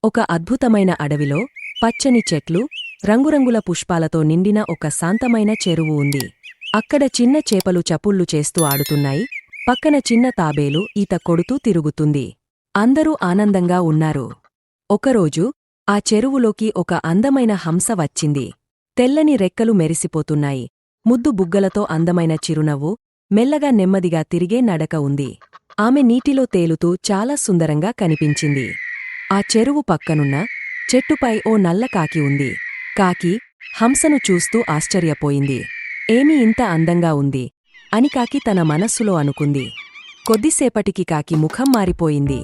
ఒక అద్భుతమైన అడవిలో పచ్చని చెట్లు రంగురంగుల పుష్పాలతో నిండిన ఒక శాంతమైన చెరువు ఉంది. అక్కడ చిన్న చేపలు చపుళ్ళు చేస్తూ ఆడుతున్నాయి. పక్కన చిన్న తాబేలు ఈత కొడుతూ తిరుగుతుంది. అందరూ ఆనందంగా ఉన్నారు. ఒకరోజు ఆ చెరువులోకి ఒక అందమైన హంస వచ్చింది. తెల్లని రెక్కలు మెరిసిపోతున్నాయి. ముద్దు బుగ్గలతో అందమైన చిరునవ్వు, మెల్లగా నెమ్మదిగా తిరిగే నడక ఉంది. ఆమె నీటిలో తేలుతూ చాలా సుందరంగా కనిపించింది. ఆ చెరువు పక్కనున్న చెట్టుపై ఓ నల్ల కాకి ఉంది. కాకి హంసను చూస్తూ ఆశ్చర్యపోయింది. ఏమి ఇంత అందంగా ఉంది అని కాకి తన మనస్సులో అనుకుంది. కొద్దిసేపటికి కాకి ముఖం మారిపోయింది.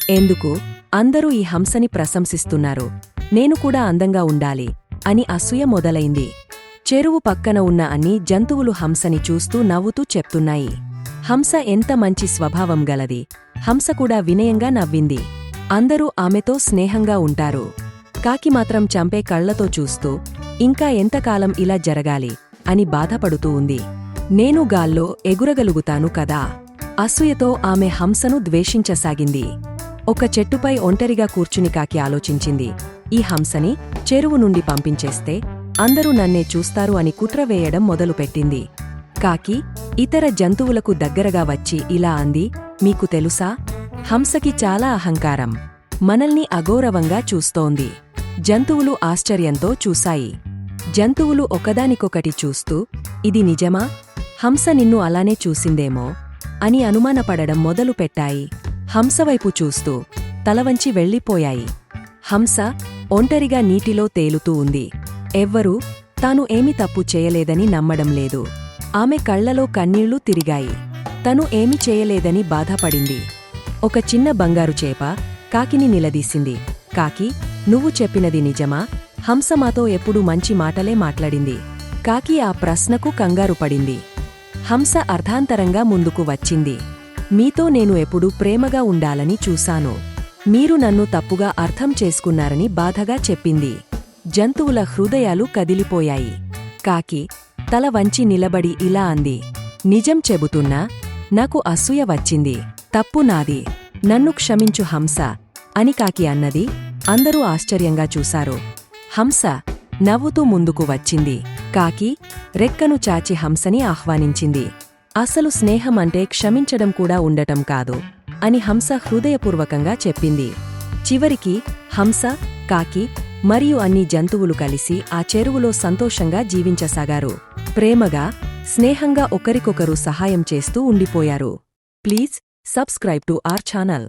ఎందుకు అందరూ ఈ హంసని ప్రశంసిస్తున్నారు, నేను కూడా అందంగా ఉండాలి అని అసూయ మొదలైంది. చెరువు పక్కన ఉన్న అన్ని జంతువులు హంసని చూస్తూ నవ్వుతూ చెప్తున్నాయి, హంస ఎంత మంచి స్వభావం గలది. హంస కూడా వినయంగా నవ్వింది. అందరూ ఆమెతో స్నేహంగా ఉంటారు. కాకి మాత్రం చంపే కళ్లతో చూస్తూ ఇంకా ఎంతకాలం ఇలా జరగాలి అని బాధపడుతూ ఉంది. నేను గాల్లో ఎగురగలుగుతాను కదా. అసూయతో ఆమె హంసను ద్వేషించసాగింది. ఒక చెట్టుపై ఒంటరిగా కూర్చుని కాకి ఆలోచించింది, ఈ హంసని చెరువు నుండి పంపించేస్తే అందరూ నన్నే చూస్తారు అని కుట్ర వేయడం మొదలుపెట్టింది. కాకి ఇతర జంతువులకు దగ్గరగా వచ్చి ఇలా అంది, మీకు తెలుసా, హంసకి చాలా అహంకారం. మనల్ని అగౌరవంగా చూస్తోంది. జంతువులు ఆశ్చర్యంతో చూశాయి. జంతువులు ఒకదానికొకటి చూస్తూ, ఇది నిజమా? హంస నిన్ను అలానే చూసిందేమో అని అనుమానపడడం మొదలుపెట్టాయి. హంసవైపు చూస్తూ తలవంచి వెళ్ళిపోయాయి. హంస ఒంటరిగా నీటిలో తేలుతూ ఉంది. ఎవ్వరూ తాను ఏమి తప్పు చేయలేదని నమ్మడం లేదు. ఆమె కళ్లలో కన్నీళ్లు తిరిగాయి. తను ఏమి చేయలేదని బాధపడింది. ఒక చిన్న బంగారు చేప కాకిని నిలదీసింది. కాకి, నువ్వు చెప్పినది నిజమా? హంస మాతో ఎప్పుడూ మంచి మాటలే మాట్లాడింది. కాకి ఆ ప్రశ్నకు కంగారుపడింది. హంస అర్ధాంతరంగా ముందుకు వచ్చింది. మీతో నేను ఎప్పుడూ ప్రేమగా ఉండాలని చూశాను. మీరు నన్ను తప్పుగా అర్థం చేసుకున్నారని బాధగా చెప్పింది. జంతువుల హృదయాలు కదిలిపోయాయి. కాకి తల వంచి నిలబడి ఇలా అంది, నిజం చెబుతున్నా, నాకు అసూయ వచ్చింది. తప్పు నాది. నన్ను క్షమించు హంస అని కాకి అన్నది. అందరూ ఆశ్చర్యంగా చూశారు. హంస నవ్వుతూ ముందుకు వచ్చింది. కాకి రెక్కను చాచి హంసని ఆహ్వానించింది. అసలు స్నేహం అంటే క్షమించడం కూడా ఉండటం కాదు అని హంస హృదయపూర్వకంగా చెప్పింది. చివరికి హంస, కాకి మరియు అన్ని జంతువులు కలిసి ఆ చెరువులో సంతోషంగా జీవించసాగారు. ప్రేమగా, స్నేహంగా ఒకరికొకరు సహాయం చేస్తూ ఉండిపోయారు. Please subscribe to our channel.